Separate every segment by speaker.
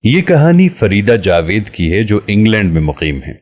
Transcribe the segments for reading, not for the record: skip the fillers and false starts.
Speaker 1: یہ کہانی فریدہ جاوید کی ہے جو انگلینڈ میں مقیم ہے۔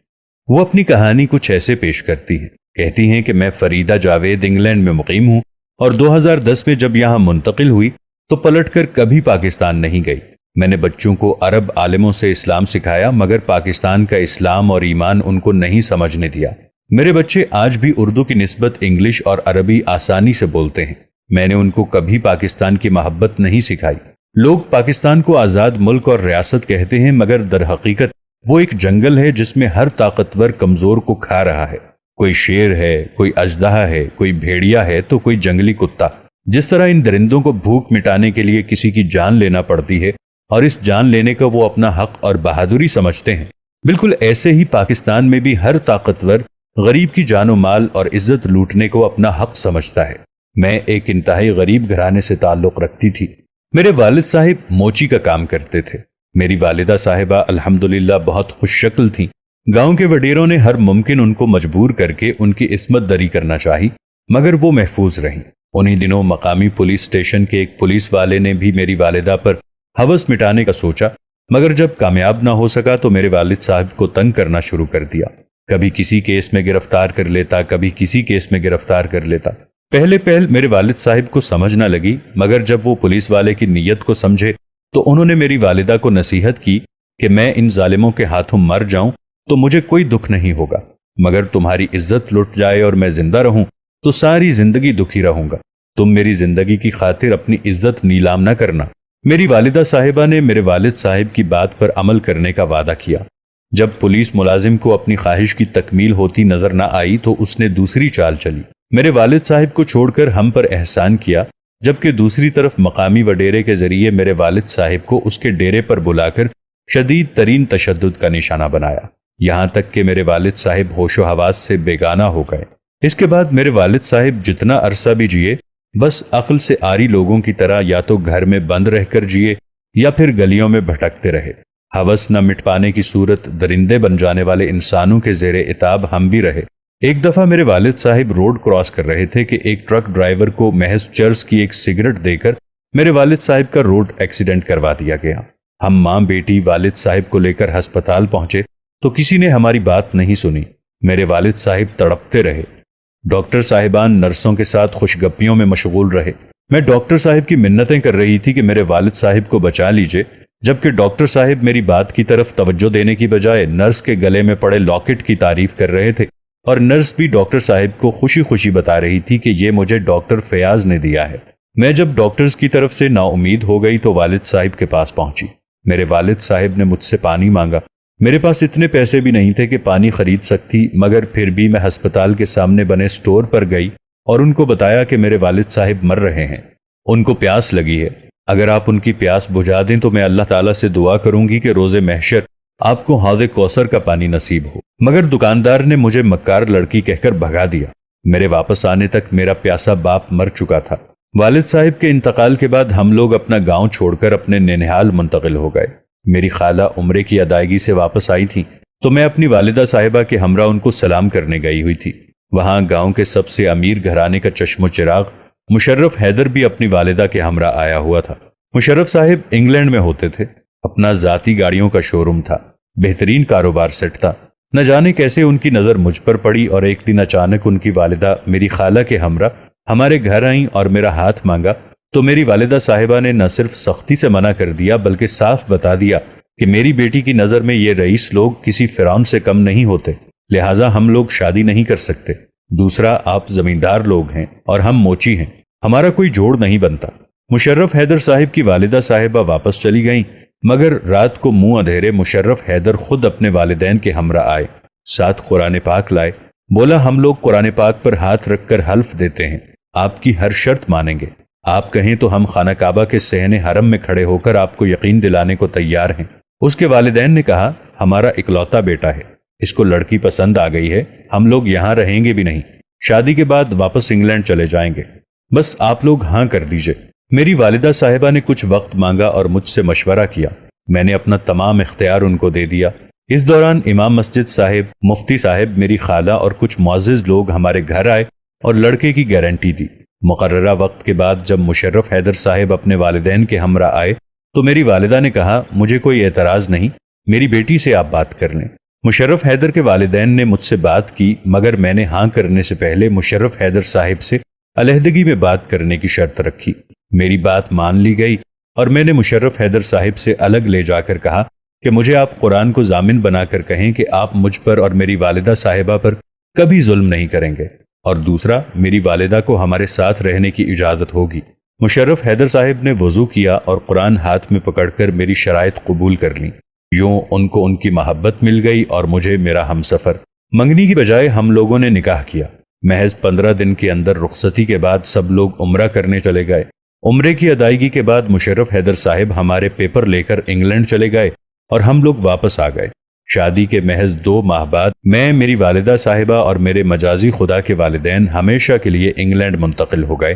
Speaker 1: وہ اپنی کہانی کچھ ایسے پیش کرتی ہیں۔ کہتی ہیں کہ میں فریدہ جاوید انگلینڈ میں مقیم ہوں اور 2010 میں جب یہاں منتقل ہوئی تو پلٹ کر کبھی پاکستان نہیں گئی۔ میں نے بچوں کو عرب عالموں سے اسلام سکھایا مگر پاکستان کا اسلام اور ایمان ان کو نہیں سمجھنے دیا۔ میرے بچے آج بھی اردو کی نسبت انگلش اور عربی آسانی سے بولتے ہیں۔ میں نے ان کو کبھی پاکستان کی محبت نہیں سکھائی۔ لوگ پاکستان کو آزاد ملک اور ریاست کہتے ہیں مگر در حقیقت وہ ایک جنگل ہے جس میں ہر طاقتور کمزور کو کھا رہا ہے۔ کوئی شیر ہے، کوئی اژدہا ہے، کوئی بھیڑیا ہے تو کوئی جنگلی کتا۔ جس طرح ان درندوں کو بھوک مٹانے کے لیے کسی کی جان لینا پڑتی ہے اور اس جان لینے کا وہ اپنا حق اور بہادری سمجھتے ہیں، بالکل ایسے ہی پاکستان میں بھی ہر طاقتور غریب کی جان و مال اور عزت لوٹنے کو اپنا حق سمجھتا ہے۔ میں ایک انتہائی غریب گھرانے سے تعلق رکھتی تھی۔ میرے والد صاحب موچی کا کام کرتے تھے۔ میری والدہ صاحبہ الحمدللہ بہت خوش شکل تھیں۔ گاؤں کے وڈیروں نے ہر ممکن ان کو مجبور کر کے ان کی عصمت دری کرنا چاہی مگر وہ محفوظ رہیں۔ انہی دنوں مقامی پولیس اسٹیشن کے ایک پولیس والے نے بھی میری والدہ پر ہوس مٹانے کا سوچا مگر جب کامیاب نہ ہو سکا تو میرے والد صاحب کو تنگ کرنا شروع کر دیا۔ کبھی کسی کیس میں گرفتار کر لیتا، کبھی کسی کیس میں گرفتار کر لیتا۔ پہلے میرے والد صاحب کو سمجھ نہ لگی مگر جب وہ پولیس والے کی نیت کو سمجھے تو انہوں نے میری والدہ کو نصیحت کی کہ میں ان ظالموں کے ہاتھوں مر جاؤں تو مجھے کوئی دکھ نہیں ہوگا، مگر تمہاری عزت لٹ جائے اور میں زندہ رہوں تو ساری زندگی دکھی رہوں گا۔ تم میری زندگی کی خاطر اپنی عزت نیلام نہ کرنا۔ میری والدہ صاحبہ نے میرے والد صاحب کی بات پر عمل کرنے کا وعدہ کیا۔ جب پولیس ملازم کو اپنی خواہش کی تکمیل ہوتی نظر نہ آئی تو اس نے دوسری چال چلی۔ میرے والد صاحب کو چھوڑ کر ہم پر احسان کیا، جبکہ دوسری طرف مقامی وڈیرے کے ذریعے میرے والد صاحب کو اس کے ڈیرے پر بلا کر شدید ترین تشدد کا نشانہ بنایا، یہاں تک کہ میرے والد صاحب ہوش و حواس سے بیگانہ ہو گئے۔ اس کے بعد میرے والد صاحب جتنا عرصہ بھی جیے بس عقل سے عاری لوگوں کی طرح یا تو گھر میں بند رہ کر جیے یا پھر گلیوں میں بھٹکتے رہے۔ ہوس نہ مٹ پانے کی صورت درندے بن جانے والے انسانوں کے زیر عتاب ہم بھی رہے۔ ایک دفعہ میرے والد صاحب روڈ کراس کر رہے تھے کہ ایک ٹرک ڈرائیور کو محض چرس کی ایک سگریٹ دے کر میرے والد صاحب کا روڈ ایکسیڈنٹ کروا دیا گیا۔ ہم ماں بیٹی والد صاحب کو لے کر ہسپتال پہنچے تو کسی نے ہماری بات نہیں سنی۔ میرے والد صاحب تڑپتے رہے۔ ڈاکٹر صاحبان نرسوں کے ساتھ خوش گپیوں میں مشغول رہے۔ میں ڈاکٹر صاحب کی منتیں کر رہی تھی کہ میرے والد صاحب کو بچا لیجئے، جبکہ ڈاکٹر صاحب میری بات کی طرف توجہ دینے کی بجائے نرس کے گلے میں پڑے لاکٹ کی تعریف کر رہے تھے، اور نرس بھی ڈاکٹر صاحب کو خوشی خوشی بتا رہی تھی کہ یہ مجھے ڈاکٹر فیاض نے دیا ہے۔ میں جب ڈاکٹرز کی طرف سے نا امید ہو گئی تو والد صاحب کے پاس پہنچی۔ میرے والد صاحب نے مجھ سے پانی مانگا۔ میرے پاس اتنے پیسے بھی نہیں تھے کہ پانی خرید سکتی، مگر پھر بھی میں ہسپتال کے سامنے بنے سٹور پر گئی اور ان کو بتایا کہ میرے والد صاحب مر رہے ہیں، ان کو پیاس لگی ہے، اگر آپ ان کی پیاس بجھا دیں تو میں اللہ تعالیٰ سے دعا کروں گی کہ روز محشر آپ کو حوض کوثر کا پانی نصیب ہو۔ مگر دکاندار نے مجھے مکار لڑکی کہہ کر بھگا دیا۔ میرے واپس آنے تک میرا پیاسا باپ مر چکا تھا۔ والد صاحب کے انتقال کے بعد ہم لوگ اپنا گاؤں چھوڑ کر اپنے ننہال منتقل ہو گئے۔ میری خالہ عمرے کی ادائیگی سے واپس آئی تھی تو میں اپنی والدہ صاحبہ کے ہمراہ ان کو سلام کرنے گئی ہوئی تھی۔ وہاں گاؤں کے سب سے امیر گھرانے کا چشم و چراغ مشرف حیدر بھی اپنی والدہ کے ہمراہ آیا ہوا تھا۔ مشرف صاحب انگلینڈ میں ہوتے تھے، اپنا ذاتی گاڑیوں کا شو روم تھا، بہترین کاروبار سیٹ تھا۔ نہ جانے کیسے ان کی نظر مجھ پر پڑی اور ایک دن اچانک ان کی والدہ میری خالہ کے ہمراہ ہمارے گھر آئیں اور میرا ہاتھ مانگا تو میری والدہ صاحبہ نے نہ صرف سختی سے منع کر دیا بلکہ صاف بتا دیا کہ میری بیٹی کی نظر میں یہ رئیس لوگ کسی فرعون سے کم نہیں ہوتے، لہٰذا ہم لوگ شادی نہیں کر سکتے۔ دوسرا، آپ زمیندار لوگ ہیں اور ہم موچی ہیں، ہمارا کوئی جوڑ نہیں بنتا۔ مشرف حیدر صاحب کی والدہ صاحبہ واپس چلی گئیں، مگر رات کو منہ اندھیرے مشرف حیدر خود اپنے والدین کے ہمراہ آئے، ساتھ قرآن پاک لائے۔ بولا، ہم لوگ قرآن پاک پر ہاتھ رکھ کر حلف دیتے ہیں، آپ کی ہر شرط مانیں گے، آپ کہیں تو ہم خانہ کعبہ کے صحن حرم میں کھڑے ہو کر آپ کو یقین دلانے کو تیار ہیں۔ اس کے والدین نے کہا، ہمارا اکلوتا بیٹا ہے، اس کو لڑکی پسند آ گئی ہے، ہم لوگ یہاں رہیں گے بھی نہیں، شادی کے بعد واپس انگلینڈ چلے جائیں گے، بس آپ لوگ ہاں کر دیجئے۔ میری والدہ صاحبہ نے کچھ وقت مانگا اور مجھ سے مشورہ کیا۔ میں نے اپنا تمام اختیار ان کو دے دیا۔ اس دوران امام مسجد صاحب، مفتی صاحب، میری خالہ اور کچھ معزز لوگ ہمارے گھر آئے اور لڑکے کی گارنٹی دی۔ مقررہ وقت کے بعد جب مشرف حیدر صاحب اپنے والدین کے ہمراہ آئے تو میری والدہ نے کہا مجھے کوئی اعتراض نہیں، میری بیٹی سے آپ بات کر لیں۔ مشرف حیدر کے والدین نے مجھ سے بات کی، مگر میں نے ہاں کرنے سے پہلے مشرف حیدر صاحب سے علیحدگی میں بات کرنے کی شرط رکھی۔ میری بات مان لی گئی اور میں نے مشرف حیدر صاحب سے الگ لے جا کر کہا کہ مجھے آپ قرآن کو ضامن بنا کر کہیں کہ آپ مجھ پر اور میری والدہ صاحبہ پر کبھی ظلم نہیں کریں گے، اور دوسرا میری والدہ کو ہمارے ساتھ رہنے کی اجازت ہوگی۔ مشرف حیدر صاحب نے وضو کیا اور قرآن ہاتھ میں پکڑ کر میری شرائط قبول کر لیں۔ یوں ان کو ان کی محبت مل گئی اور مجھے میرا ہمسفر۔ منگنی کی بجائے ہم لوگوں نے نکاح کیا۔ محض 15 دن کے اندر رخصتی کے بعد سب لوگ عمرہ کرنے چلے گئے۔ عمرے کی ادائیگی کے بعد مشرف حیدر صاحب ہمارے پیپر لے کر انگلینڈ چلے گئے اور ہم لوگ واپس آ گئے۔ شادی کے محض 2 ماہ بعد میں، میری والدہ صاحبہ اور میرے مجازی خدا کے والدین ہمیشہ کے لیے انگلینڈ منتقل ہو گئے۔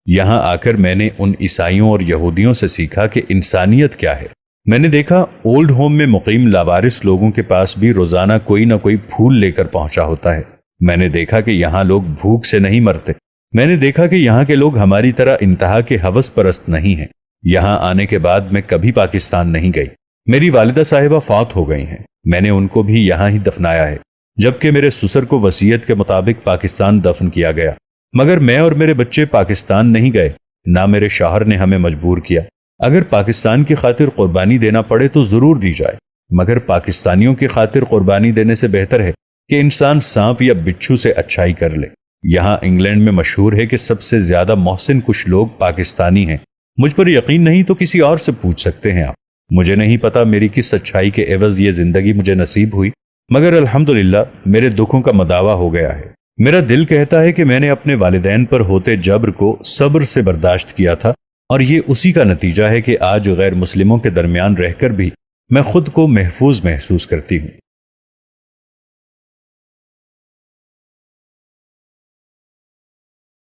Speaker 1: یہاں آ کر میں نے ان عیسائیوں اور یہودیوں سے سیکھا کہ انسانیت کیا ہے۔ میں نے دیکھا اولڈ ہوم میں مقیم لاوارث لوگوں کے پاس بھی روزانہ کوئی نہ کوئی پھول لے کر پہنچا ہوتا ہے۔ میں نے دیکھا کہ یہاں لوگ بھوک سے نہیں مرتے۔ میں نے دیکھا کہ یہاں کے لوگ ہماری طرح انتہا کے ہوس پرست نہیں ہیں۔ یہاں آنے کے بعد میں کبھی پاکستان نہیں گئی۔ میری والدہ صاحبہ فوت ہو گئی ہیں، میں نے ان کو بھی یہاں ہی دفنایا ہے، جبکہ میرے سسر کو وصیت کے مطابق پاکستان دفن کیا گیا۔ مگر میں اور میرے بچے پاکستان نہیں گئے، نہ میرے شوہر نے ہمیں مجبور کیا۔ اگر پاکستان کی خاطر قربانی دینا پڑے تو ضرور دی جائے، مگر پاکستانیوں کی خاطر قربانی دینے سے بہتر ہے کہ انسان سانپ یا بچھو سے اچھائی کر لے۔ یہاں انگلینڈ میں مشہور ہے کہ سب سے زیادہ محسن کچھ لوگ پاکستانی ہیں۔ مجھ پر یقین نہیں تو کسی اور سے پوچھ سکتے ہیں آپ۔ مجھے نہیں پتا میری کس اچھائی کے عوض یہ زندگی مجھے نصیب ہوئی، مگر الحمدللہ میرے دکھوں کا مداوع ہو گیا ہے۔ میرا دل کہتا ہے کہ میں نے اپنے والدین پر ہوتے جبر کو صبر سے برداشت کیا تھا، اور یہ اسی کا نتیجہ ہے کہ آج غیر مسلموں کے درمیان رہ کر بھی میں خود کو محفوظ محسوس کرتی ہوں۔